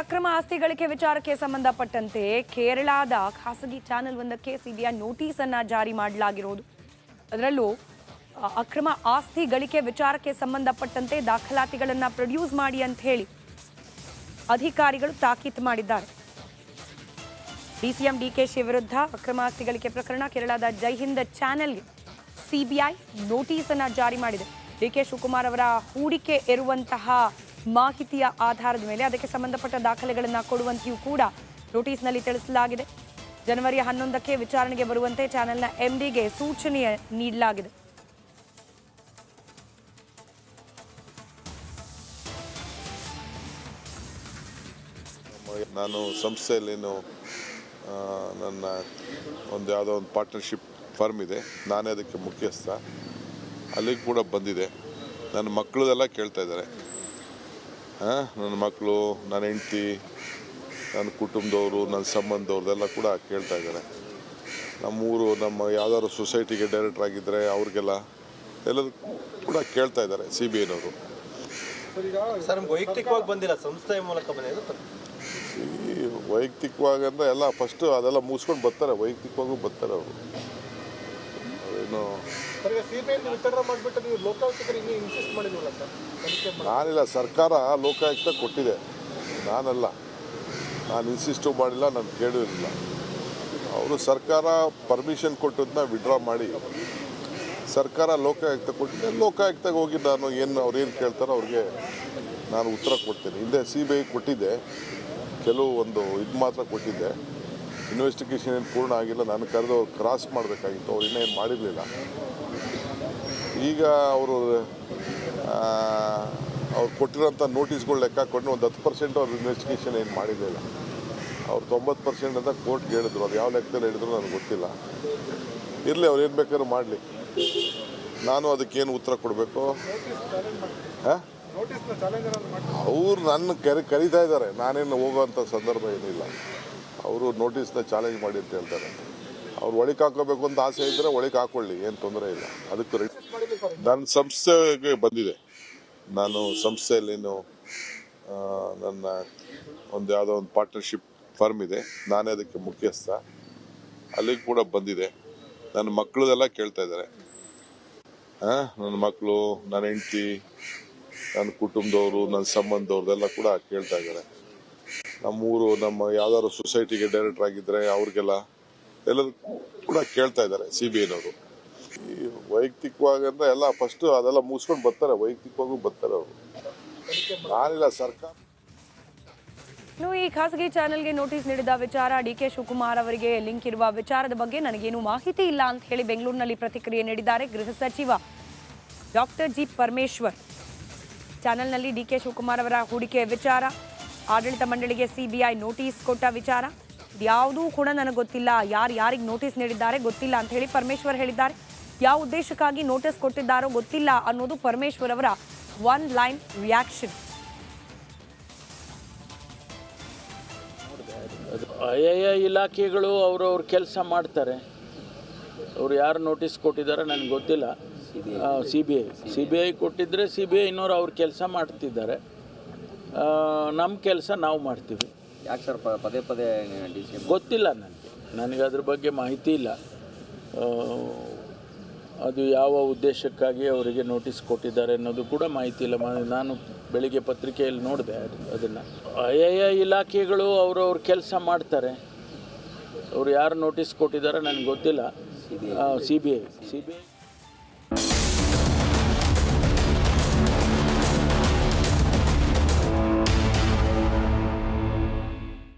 ಅಕ್ರಮ ಆಸ್ತಿ ಗಳಿಕೆ ವಿಚಾರಕ್ಕೆ ಸಂಬಂಧಪಟ್ಟಂತೆ ಕೇರಳದ ಖಾಸಗಿ ಚಾನೆಲ್ ಒಂದಕ್ಕೆ ಸಿಬಿಐ ನೋಟಿಸ್ ಅನ್ನು ಜಾರಿ ಮಾಡಲಾಗಿರೋದು. ಅದರಲ್ಲೂ ಅಕ್ರಮ ಆಸ್ತಿ ಗಳಿಕೆ ವಿಚಾರಕ್ಕೆ ಸಂಬಂಧಪಟ್ಟಂತೆ ದಾಖಲಾತಿಗಳನ್ನು ಪ್ರೊಡ್ಯೂಸ್ ಮಾಡಿ ಅಂತ ಹೇಳಿ ಅಧಿಕಾರಿಗಳು ತಾಕೀತು ಮಾಡಿದ್ದಾರೆ. ಡಿಸಿಎಂ ಡಿಕೆಶಿ ವಿರುದ್ಧ ಅಕ್ರಮ ಆಸ್ತಿ ಗಳಿಕೆ ಪ್ರಕರಣ ಕೇರಳದ ಜೈ ಹಿಂದ್ ಚಾನೆಲ್ಗೆ ಸಿಬಿಐ ನೋಟಿಸ್ ಅನ್ನು ಜಾರಿ ಮಾಡಿದೆ. ಡಿಕೆ ಶಿವಕುಮಾರ್ ಅವರ ಹೂಡಿಕೆ ಇರುವಂತಹ ಮಾಹಿತಿಯ ಆಧಾರದ ಮೇಲೆ ಅದಕ್ಕೆ ಸಂಬಂಧಪಟ್ಟ ದಾಖಲೆಗಳನ್ನು ಕೊಡುವಂತೆಯೂ ಕೂಡ ನೋಟಿಸ್ನಲ್ಲಿ ತಿಳಿಸಲಾಗಿದೆ. ಜನವರಿ 11ಕ್ಕೆ ವಿಚಾರಣೆಗೆ ಬರುವಂತೆ ಚಾನೆಲ್ನ ಎಂಡಿಗೆ ಸೂಚನೆ ನೀಡಲಾಗಿದೆ. ನಾನು ಸಂಸ್ಥೆಯಲ್ಲೇನು ನನ್ನ ಯಾವುದೋ ಒಂದು ಪಾರ್ಟ್ನರ್ಶಿಪ್ ಫರ್ಮ್ ಇದೆ, ನಾನೇ ಅದಕ್ಕೆ ಮುಖ್ಯಸ್ಥ. ಅಲ್ಲಿಗೆ ಕೂಡ ಬಂದಿದೆ. ನನ್ನ ಮಕ್ಕಳದೆಲ್ಲ ಕೇಳ್ತಾ ಇದ್ದಾರೆ. ನನ್ನ ಮಕ್ಕಳು, ನನ್ನ ಹೆಂಡತಿ, ನನ್ನ ಕುಟುಂಬದವರು, ನನ್ನ ಸಂಬಂಧದವ್ರದ್ದೆಲ್ಲ ಕೂಡ ಕೇಳ್ತಾ ಇದ್ದಾರೆ. ನಮ್ಮೂರು, ನಮ್ಮ ಯಾವ್ದಾದ್ರು ಸೊಸೈಟಿಗೆ ಡೈರೆಕ್ಟರ್ ಆಗಿದ್ದರೆ ಅವ್ರಿಗೆಲ್ಲ ಎಲ್ಲರೂ ಕೂಡ ಕೇಳ್ತಾ ಇದ್ದಾರೆ ಸಿ ಬಿ ಐನವರು. ವೈಯಕ್ತಿಕವಾಗಿ ಬಂದಿಲ್ಲ, ಸಂಸ್ಥೆಯ ಮೂಲಕ ಬಂದಿದೆ. ಈ ವೈಯಕ್ತಿಕವಾಗಿ ಅಂದರೆ ಎಲ್ಲ ಫಸ್ಟು ಅದೆಲ್ಲ ಮುಗಿಸ್ಕೊಂಡು ಬರ್ತಾರೆ, ವೈಯಕ್ತಿಕವಾಗೂ ಬರ್ತಾರೆ ಅವರು. ಏನು ನಾನಿಲ್ಲ, ಸರ್ಕಾರ ಲೋಕಾಯುಕ್ತ ಕೊಟ್ಟಿದೆ, ನಾನಲ್ಲ. ನಾನು ಇನ್ಸಿಸ್ಟು ಮಾಡಿಲ್ಲ, ನಾನು ಕೇಳಿರಲಿಲ್ಲ. ಅವರು ಸರ್ಕಾರ ಪರ್ಮಿಷನ್ ಕೊಟ್ಟದನ್ನ ವಿಡ್ರಾ ಮಾಡಿ ಸರ್ಕಾರ ಲೋಕಾಯುಕ್ತ ಕೊಟ್ಟಿದೆ. ಲೋಕಾಯುಕ್ತಗೆ ಹೋಗಿ ನಾನು ಅವ್ರೇನು ಕೇಳ್ತಾರೋ ಅವ್ರಿಗೆ ನಾನು ಉತ್ತರ ಕೊಡ್ತೇನೆ. ಹಿಂದೆ ಸಿ ಬಿ ಐ ಕೊಟ್ಟಿದ್ದೆ, ಕೆಲವು ಇದು ಮಾತ್ರ ಕೊಟ್ಟಿದ್ದೆ. ಇನ್ವೆಸ್ಟಿಗೇಷನ್ ಏನು ಪೂರ್ಣ ಆಗಿಲ್ಲ. ನಾನು ಕರೆದು ಅವ್ರು ಕ್ರಾಸ್ ಮಾಡಬೇಕಾಗಿತ್ತು, ಅವ್ರು ಇನ್ನೇನು ಮಾಡಿರಲಿಲ್ಲ. ಈಗ ಅವರು ಕೊಟ್ಟಿರೋಂಥ ನೋಟಿಸ್ಗಳು ಲೆಕ್ಕ ಹಾಕೊಂಡು ಒಂದು 10% ಅವ್ರು ಇನ್ವೆಸ್ಟಿಗೇಷನ್ ಏನು ಮಾಡಿರಲಿಲ್ಲ. ಅವ್ರು 90% ಅಂತ ಕೋರ್ಟ್ಗೆ ಹೇಳಿದ್ರು. ಅದು ಯಾವ ಲೆಕ್ಕದಲ್ಲಿ ಹೇಳಿದ್ರು ನನಗೆ ಗೊತ್ತಿಲ್ಲ. ಇರಲಿ, ಅವ್ರು ಏನು ಬೇಕಾದ್ರೂ ಮಾಡಲಿ. ನಾನು ಅದಕ್ಕೇನು ಉತ್ತರ ಕೊಡಬೇಕು? ಅವ್ರು ನನ್ನ ಕರೀತಾ ಇದ್ದಾರೆ, ನಾನೇನು ಹೋಗೋವಂಥ ಸಂದರ್ಭ ಏನಿಲ್ಲ. ಅವರು ನೋಟಿಸ್ನ ಚಾಲೆಂಜ್ ಮಾಡಿ ಅಂತ ಹೇಳ್ತಾರೆ. ಅವ್ರು ಒಳಗೆ ಹಾಕೋಬೇಕು ಅಂತ ಆಸೆ ಇದ್ದರೆ ಒಳಗೆ ಹಾಕೊಳ್ಳಿ, ಏನು ತೊಂದರೆ ಇಲ್ಲ. ಅದಕ್ಕೆ ನನ್ನ ಸಂಸ್ಥೆಗೆ ಬಂದಿದೆ. ನಾನು ಸಂಸ್ಥೆಯಲ್ಲೇನು ನನ್ನ ಯಾವುದೋ ಒಂದು ಪಾರ್ಟ್ನರ್ಶಿಪ್ ಫರ್ಮ್ ಇದೆ, ನಾನೇ ಅದಕ್ಕೆ ಮುಖ್ಯಸ್ಥ. ಅಲ್ಲಿಗೆ ಕೂಡ ಬಂದಿದೆ. ನನ್ನ ಮಕ್ಕಳದೆಲ್ಲ ಕೇಳ್ತಾ ಇದ್ದಾರೆ. ನನ್ನ ಮಕ್ಕಳು, ನನ್ನ ಹೆಂಡತಿ, ನನ್ನ ಕುಟುಂಬದವರು, ನನ್ನ ಸಂಬಂಧದವ್ರದ್ದೆಲ್ಲ ಕೂಡ ಕೇಳ್ತಾ ಇದ್ದಾರೆ. ನಮ್ಮೂರು, ನಮ್ಮ ಯಾವ್ದಾದ್ರು ಸೊಸೈಟಿಗೆ ಡೈರೆಕ್ಟರ್ ಆಗಿದ್ದರೆ ಅವ್ರಿಗೆಲ್ಲ ಎಲ್ಲರೂ ಕೂಡ ಕೇಳ್ತಾ ಇದ್ದಾರೆ ಸಿ ಬಿ ಐನವರು. ಈ ವೈಯಕ್ತಿಕವಾಗಿ ಅಂದರೆ ಎಲ್ಲ ಫಸ್ಟು ಅದೆಲ್ಲ ಮುಗಿಸ್ಕೊಂಡು ಬರ್ತಾರೆ, ವೈಯಕ್ತಿಕವಾಗೂ ಬರ್ತಾರೆ ಅವರು. ನಾನಿಲ್ಲ, ಸರ್ಕಾರ. ಈ ಖಾಸಗಿ ಚಾನೆಲ್ಗೆ ನೋಟಿಸ್ ನೀಡಿದ ವಿಚಾರ, ಡಿಕೆ ಶಿವಕುಮಾರ್ ಅವರಿಗೆ ಲಿಂಕ್ ಇರುವ ವಿಚಾರದ ಬಗ್ಗೆ ನನಗೇನು ಮಾಹಿತಿ ಇಲ್ಲ ಅಂತ ಹೇಳಿ ಬೆಂಗಳೂರಿನಲ್ಲಿ ಪ್ರತಿಕ್ರಿಯೆ ನೀಡಿದ್ದಾರೆ ಗೃಹ ಸಚಿವ ಡಾಕ್ಟರ್ ಜಿ ಪರಮೇಶ್ವರ್. ಚಾನೆಲ್ನಲ್ಲಿ ಡಿಕೆ ಶಿವಕುಮಾರ್ ಅವರ ಹೂಡಿಕೆ ವಿಚಾರ, ಆಡಳಿತ ಮಂಡಳಿಗೆ ಸಿಬಿಐ ನೋಟಿಸ್ ಕೊಟ್ಟ ವಿಚಾರ ಯಾವುದೂ ಕೂಡ ನನಗೆ ಗೊತ್ತಿಲ್ಲ. ಯಾರಿಗೆ ನೋಟಿಸ್ ನೀಡಿದ್ದಾರೆ ಗೊತ್ತಿಲ್ಲ ಅಂತ ಹೇಳಿ ಪರಮೇಶ್ವರ್ ಹೇಳಿದ್ದಾರೆ. ಯಾವ ಉದ್ದೇಶಕ್ಕಾಗಿ ನೋಟಿಸ್ ಕೊಟ್ಟಿದ್ದಾರೋ ಗೊತ್ತಿಲ್ಲ ಅನ್ನೋದು ಪರಮೇಶ್ವರ್ ಅವರ ಒನ್ ಲೈನ್ ರಿಯಾಕ್ಷನ್. ಆಯಾ ಇಲಾಖೆಗಳು ಅವ್ರವ್ರ ಕೆಲಸ ಮಾಡ್ತಾರೆ. ಅವ್ರು ಯಾರು ನೋಟಿಸ್ ಕೊಟ್ಟಿದ್ದಾರೆ ನನಗೆ ಗೊತ್ತಿಲ್ಲ. ಸಿ ಬಿ ಐ ಕೊಟ್ಟಿದ್ದರೆ ಸಿ ಬಿ ಐನವ್ರು ಅವ್ರ ಕೆಲಸ ಮಾಡ್ತಿದ್ದಾರೆ. ನಮ್ಮ ಕೆಲಸ ನಾವು ಮಾಡ್ತೀವಿ. ಯಾಕೆ ಸರ್ ಪದೇ ಪದೇ ಗೊತ್ತಿಲ್ಲ ನನಗೆ ಅದ್ರ ಬಗ್ಗೆ ಮಾಹಿತಿ ಇಲ್ಲ. ಅದು ಯಾವ ಉದ್ದೇಶಕ್ಕಾಗಿ ಅವರಿಗೆ ನೋಟಿಸ್ ಕೊಟ್ಟಿದ್ದಾರೆ ಅನ್ನೋದು ಕೂಡ ಮಾಹಿತಿ ಇಲ್ಲ. ನಾನು ಬೆಳಿಗ್ಗೆ ಪತ್ರಿಕೆಯಲ್ಲಿ ನೋಡಿದೆ ಅದನ್ನು. ಆಯಾ ಇಲಾಖೆಗಳು ಅವ್ರವ್ರ ಕೆಲಸ ಮಾಡ್ತಾರೆ. ಅವ್ರು ಯಾರು ನೋಟಿಸ್ ಕೊಟ್ಟಿದ್ದಾರೆ ನನಗೆ ಗೊತ್ತಿಲ್ಲ. C B I